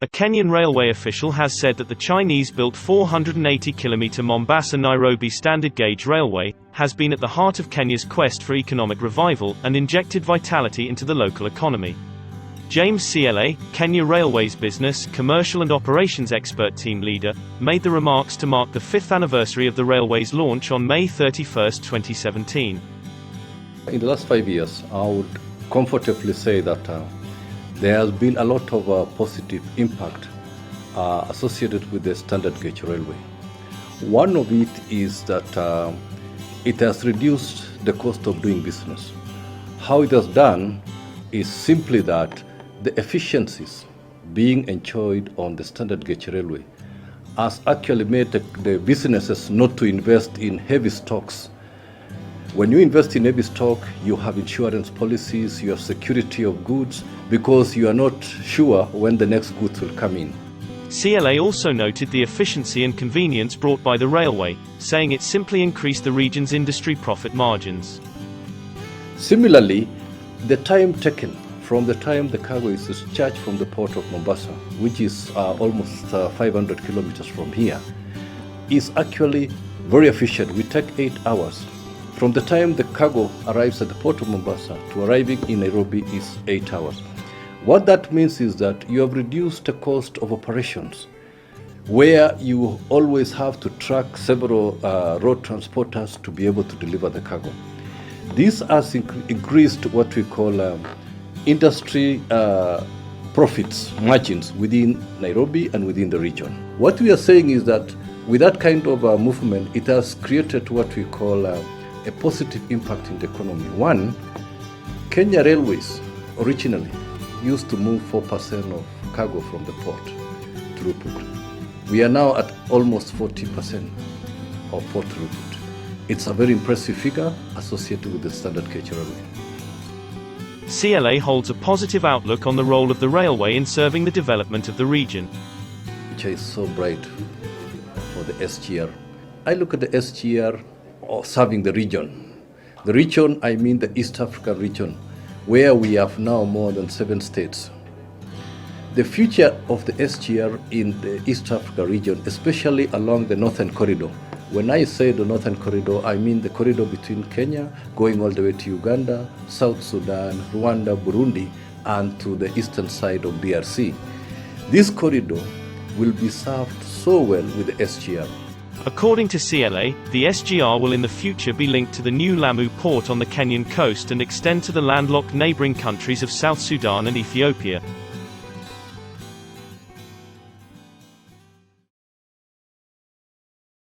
A Kenyan railway official has said that the Chinese-built 480-kilometer Mombasa-Nérobi standard gauge railway has been at the heart of Kenya's quest for economic revival and injected vitality into the local economy. James CLA, Kenya Railways business, commercial and operations expert team leader, made the remarks to mark the 5th anniversary of the railway's launch on May 31, 2017. In the last 5 years, I would comfortably say that there has been a lot of positive impact associated with the standard gauge railway. One of it is that it has reduced the cost of doing business. How it has done is simply that the efficiencies being enjoyed on the standard gauge railway has actually made the businesses not to invest in heavy stocks. When you invest in heavy stock, you have insurance policies, you have security of goods, because you are not sure when the next goods will come in. CLA also noted the efficiency and convenience brought by the railway, saying it simply increased the region's industry profit margins. Similarly, the time taken from the time the cargo is discharged from the port of Mombasa, which is almost 500 kilometers from here, is actually very efficient. We take 8 hours. From the time the cargo arrives at the port of Mombasa to arriving in Nairobi is 8 hours. What that means is that you have reduced the cost of operations, where you always have to track several road transporters to be able to deliver the cargo. This has increased what we call industry profits, margins within Nairobi and within the region. What we are saying is that with that kind of movement, it has created what we call a positive impact in the economy. One, Kenya Railways originally used to move 4% of cargo from the port throughput. We are now at almost 40% of port throughput. It's a very impressive figure associated with the standard gauge railway. CLA holds a positive outlook on the role of the railway in serving the development of the region. Which is so bright for the SGR. I look at the SGR serving the region. The region, I mean the East African region, where we have now more than 7 states. The future of the SGR in the East Africa region, especially along the Northern Corridor. When I say the Northern Corridor, I mean the corridor between Kenya, going all the way to Uganda, South Sudan, Rwanda, Burundi, and to the eastern side of DRC. This corridor will be served so well with the SGR. According to CLA, the SGR will in the future be linked to the new Lamu port on the Kenyan coast and extend to the landlocked neighboring countries of South Sudan and Ethiopia.